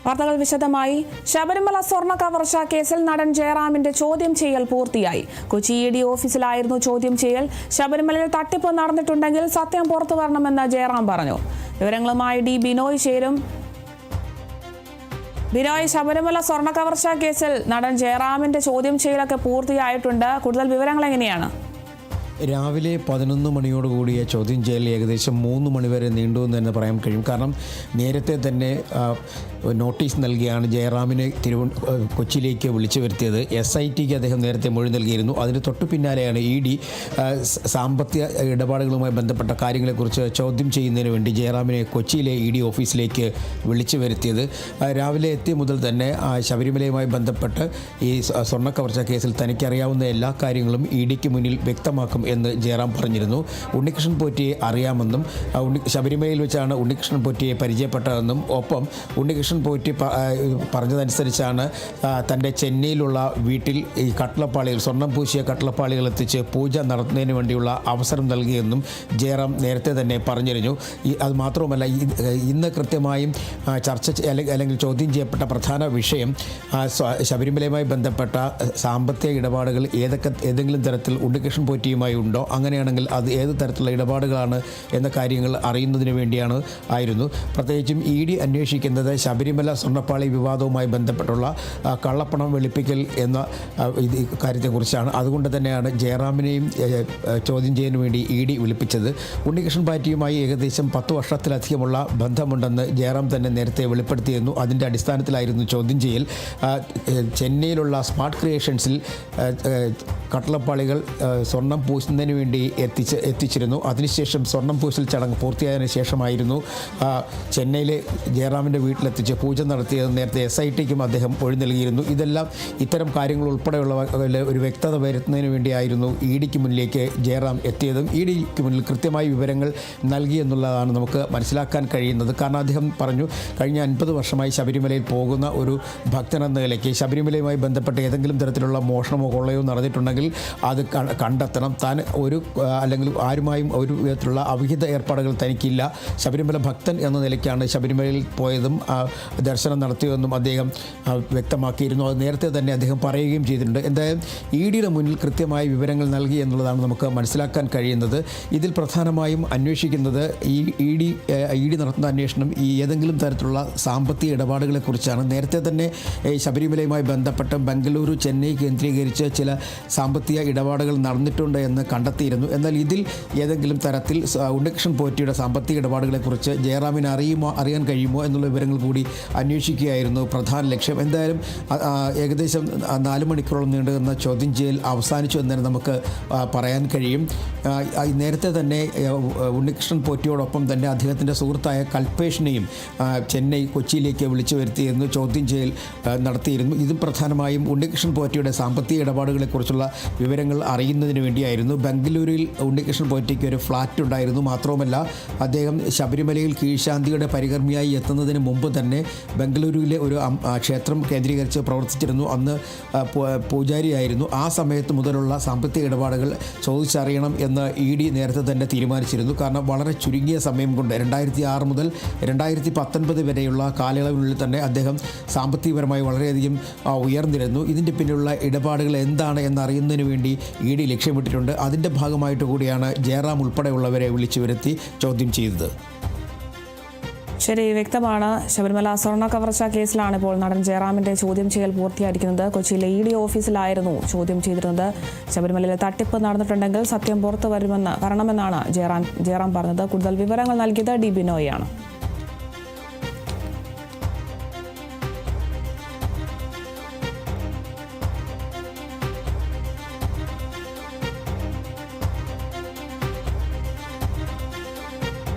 വാർത്തകൾ വിശദമായി. ശബരിമല സ്വർണ്ണ കവർച്ച കേസിൽ നടൻ ജയറാമിന്റെ ചോദ്യം ചെയ്യൽ പൂർത്തിയായി. കൊച്ചി ED ഓഫീസിലായിരുന്നു ചോദ്യം ചെയ്യൽ. ശബരിമലയിൽ തട്ടിപ്പ് നടന്നിട്ടുണ്ടെങ്കിൽ സത്യം പുറത്തു വരണമെന്ന് ജയറാം പറഞ്ഞു. വിവരങ്ങളുമായി D ബിനോയ് ചേരും. ബിനോയ്, ശബരിമല സ്വർണ്ണ കവർച്ച കേസിൽ നടൻ ജയറാമിന്റെ ചോദ്യം ചെയ്യലൊക്കെ പൂർത്തിയായിട്ടുണ്ട്. കൂടുതൽ വിവരങ്ങൾ എങ്ങനെയാണ്? രാവിലെ 11 മണിയോടുകൂടിയ ചോദ്യം ചെയ്യൽ ഏകദേശം 3 മണിവരെ നീണ്ടു എന്ന് തന്നെ പറയാൻ കഴിയും. കാരണം നേരത്തെ തന്നെ നോട്ടീസ് നൽകിയാണ് ജയറാമിനെ കൊച്ചിയിലേക്ക് വിളിച്ചു വരുത്തിയത്. SITക്ക് അദ്ദേഹം നേരത്തെ മൊഴി നൽകിയിരുന്നു. അതിന് തൊട്ടു പിന്നാലെയാണ് ED സാമ്പത്തിക ഇടപാടുകളുമായി ബന്ധപ്പെട്ട കാര്യങ്ങളെക്കുറിച്ച് ചോദ്യം ചെയ്യുന്നതിന് വേണ്ടി ജയറാമിനെ കൊച്ചിയിലെ ED ഓഫീസിലേക്ക് വിളിച്ചു വരുത്തിയത്. രാവിലെ എത്തിയ മുതൽ തന്നെ ശബരിമലയുമായി ബന്ധപ്പെട്ട് ഈ സ്വർണ്ണ കവർച്ച കേസിൽ തനിക്കറിയാവുന്ന എല്ലാ കാര്യങ്ങളും EDക്ക് മുന്നിൽ വ്യക്തമാക്കും എന്ന് ജയറാം പറഞ്ഞിരുന്നു. ഉണ്ണികൃഷ്ണൻ പോറ്റിയെ അറിയാമെന്നും ശബരിമലയിൽ വെച്ചാണ് ഉണ്ണികൃഷ്ണൻ പോറ്റിയെ പരിചയപ്പെട്ടതെന്നും ഒപ്പം ഉണ്ണികൃഷ്ണൻ പോറ്റി പറഞ്ഞതനുസരിച്ചാണ് തൻ്റെ ചെന്നൈയിലുള്ള വീട്ടിൽ ഈ കട്ടളപ്പാളികൾ, സ്വർണ്ണം പൂശിയ കട്ടളപ്പാളികൾ എത്തിച്ച് പൂജ നടത്തുന്നതിന് വേണ്ടിയുള്ള അവസരം നൽകിയെന്നും ജയറാം നേരത്തെ തന്നെ പറഞ്ഞിരുന്നു. അത് മാത്രവുമല്ല, ഇന്ന് കൃത്യമായും അല്ലെങ്കിൽ ചോദ്യം ചെയ്യപ്പെട്ട പ്രധാന വിഷയം ശബരിമലയുമായി ബന്ധപ്പെട്ട സാമ്പത്തിക ഇടപാടുകൾ ഏതെങ്കിലും തരത്തിൽ ഉണ്ണികൃഷ്ണൻ പോറ്റിയുമായി ഉണ്ടോ, അങ്ങനെയാണെങ്കിൽ അത് ഏത് തരത്തിലുള്ള ഇടപാടുകളാണ് എന്ന കാര്യങ്ങൾ അറിയുന്നതിന് ആയിരുന്നു. പ്രത്യേകിച്ചും ED അന്വേഷിക്കുന്നത് ശബരിമല സ്വർണ്ണപ്പാളി വിവാദവുമായി ബന്ധപ്പെട്ടുള്ള കള്ളപ്പണം വെളുപ്പിക്കൽ എന്ന കാര്യത്തെക്കുറിച്ചാണ്. അതുകൊണ്ട് തന്നെയാണ് ജയറാമിനെയും ചോദ്യം ചെയ്യാൻ വേണ്ടി ED വിളിപ്പിച്ചത്. ഉണ്ണികൃഷ്ണൻ പോറ്റിയുമായി ഏകദേശം 10 വർഷത്തിലധികമുള്ള ബന്ധമുണ്ടെന്ന് ജയറാം തന്നെ നേരത്തെ വെളിപ്പെടുത്തിയിരുന്നു. അതിൻ്റെ അടിസ്ഥാനത്തിലായിരുന്നു ചോദ്യം ചെയ്യൽ. ചെന്നൈയിലുള്ള സ്മാർട്ട് ക്രിയേഷൻസിൽ കട്ടളപ്പാളികൾ സ്വർണം പൂശുന്നതിന് വേണ്ടി എത്തിച്ചിരുന്നു. അതിനുശേഷം സ്വർണം പൂശൽ ചടങ്ങ് പൂർത്തിയായതിനു ശേഷമായിരുന്നു ചെന്നൈയിലെ ജയറാമിൻ്റെ വീട്ടിലെത്തിച്ച് പൂജ നടത്തിയത്. നേരത്തെ SITക്കും അദ്ദേഹം മൊഴി നൽകിയിരുന്നു. ഇത്തരം കാര്യങ്ങൾ ഉൾപ്പെടെയുള്ള ഒരു വ്യക്തത വരുത്തുന്നതിന് വേണ്ടിയായിരുന്നു EDക്ക് മുന്നിലേക്ക് ജയറാം എത്തിയതും. EDക്ക് മുന്നിൽ കൃത്യമായി വിവരങ്ങൾ നൽകി എന്നുള്ളതാണ് നമുക്ക് മനസ്സിലാക്കാൻ കഴിയുന്നത്. കാരണം അദ്ദേഹം പറഞ്ഞു, കഴിഞ്ഞ 50 വർഷമായി ശബരിമലയിൽ പോകുന്ന ഒരു ഭക്തനെന്ന നിലയ്ക്ക് ശബരിമലയുമായി ബന്ധപ്പെട്ട് ഏതെങ്കിലും തരത്തിലുള്ള മോഷണമോ കൊള്ളയോ നടന്നിട്ടുണ്ടെങ്കിൽ അത് കണ്ടെത്തണം. താൻ അല്ലെങ്കിൽ ആരുമായും ഒരു വിധത്തിലുള്ള അവിഹിത ഏർപ്പാടുകൾ തനിക്കില്ല. ശബരിമല ഭക്തൻ എന്ന നിലയ്ക്കാണ് ശബരിമലയിൽ പോയതും ദർശനം നടത്തിയതെന്നും അദ്ദേഹം വ്യക്തമാക്കിയിരുന്നു. അത് നേരത്തെ തന്നെ അദ്ദേഹം പറയുകയും ചെയ്തിട്ടുണ്ട്. എന്തായാലും EDയുടെ മുന്നിൽ കൃത്യമായ വിവരങ്ങൾ നൽകി എന്നുള്ളതാണ് നമുക്ക് മനസ്സിലാക്കാൻ കഴിയുന്നത്. ഇതിൽ പ്രധാനമായും അന്വേഷിക്കുന്നത് ED നടത്തുന്ന അന്വേഷണം ഏതെങ്കിലും തരത്തിലുള്ള സാമ്പത്തിക ഇടപാടുകളെക്കുറിച്ചാണ്. നേരത്തെ തന്നെ ശബരിമലയുമായി ബന്ധപ്പെട്ട് ബംഗളൂരു, ചെന്നൈ കേന്ദ്രീകരിച്ച് ചില സാമ്പത്തിക ഇടപാടുകൾ നടന്നിട്ടുണ്ട് എന്ന് കണ്ടെത്തിയിരുന്നു. എന്നാൽ ഇതിൽ ഏതെങ്കിലും തരത്തിൽ ഉണ്ണികൃഷ്ണൻ പോറ്റിയുടെ സാമ്പത്തിക ഇടപാടുകളെക്കുറിച്ച് ജയറാമിന് അറിയാൻ കഴിയുമോ എന്നുള്ള വിവരങ്ങൾ കൂടി അന്വേഷിക്കുകയായിരുന്നു പ്രധാന ലക്ഷ്യം. എന്തായാലും ഏകദേശം 4 മണിക്കൂറോളം നീണ്ടുനിന്ന ചോദ്യം ചെയ്യൽ അവസാനിച്ചു എന്ന് തന്നെ നമുക്ക് പറയാൻ കഴിയും. നേരത്തെ തന്നെ ഉണ്ണികൃഷ്ണൻ പോറ്റിയോടൊപ്പം തന്നെ അദ്ദേഹത്തിൻ്റെ സുഹൃത്തായ കൽപേഷിനെയും കൊച്ചിയിലേക്ക് വിളിച്ചു വരുത്തിയിരുന്നു, ചോദ്യം ചെയ്യൽ നടത്തിയിരുന്നു. ഇതും പ്രധാനമായും ഉണ്ണികൃഷ്ണൻ പോറ്റിയുടെ സാമ്പത്തിക ഇടപാടുകളെക്കുറിച്ചുള്ള വിവരങ്ങൾ അറിയുന്നതിന് വേണ്ടിയായിരുന്നു. ബംഗളൂരുവിൽ ഉണ്ണികൃഷ്ണൻ പോറ്റിക്ക് ഒരു ഫ്ലാറ്റ് ഉണ്ടായിരുന്നു. മാത്രവുമല്ല, അദ്ദേഹം ശബരിമലയിൽ കീഴ്ശാന്തിയുടെ പരികർമ്മിയായി എത്തുന്നതിന് മുമ്പ് തന്നെ ബംഗളൂരുവിലെ ഒരു ക്ഷേത്രം കേന്ദ്രീകരിച്ച് പ്രവർത്തിച്ചിരുന്നു. അന്ന് പൂജാരിയായിരുന്നു. ആ സമയത്ത് മുതലുള്ള സാമ്പത്തിക ഇടപാടുകൾ ചോദിച്ചറിയണം എന്ന് ED നേരത്തെ തന്നെ തീരുമാനിച്ചിരുന്നു. കാരണം വളരെ ചുരുങ്ങിയ സമയം കൊണ്ട് 2006 മുതൽ 2019 വരെയുള്ള കാലയളവിനുള്ളിൽ തന്നെ അദ്ദേഹം സാമ്പത്തികപരമായി വളരെയധികം ഉയർന്നിരുന്നു. ഇതിൻ്റെ പിന്നിലുള്ള ഇടപാടുകൾ എന്താണ് എന്നറിയുന്നതിന് വേണ്ടി ED ലക്ഷ്യമിട്ടിട്ടുണ്ട്. അതിൻ്റെ ഭാഗമായിട്ട് കൂടിയാണ് ജയറാം ഉൾപ്പെടെയുള്ളവരെ വിളിച്ചു വരുത്തി ചോദ്യം ചെയ്തത്. ശരി, വ്യക്തമാണ്. ശബരിമല സ്വർണ്ണ കവർച്ച കേസിലാണ് ഇപ്പോൾ നടൻ ജയറാമിന്റെ ചോദ്യം ചെയ്യൽ പൂർത്തിയായിരിക്കുന്നത്. കൊച്ചിയിലെ ED ഓഫീസിലായിരുന്നു ചോദ്യം ചെയ്തിരുന്നത്. ശബരിമലയിലെ തട്ടിപ്പ് നടന്നിട്ടുണ്ടെങ്കിൽ സത്യം പുറത്തു വരണമെന്നാണ് ജയറാം പറഞ്ഞത്. കൂടുതൽ വിവരങ്ങൾ നൽകിയത് D ബിനോയാണ്.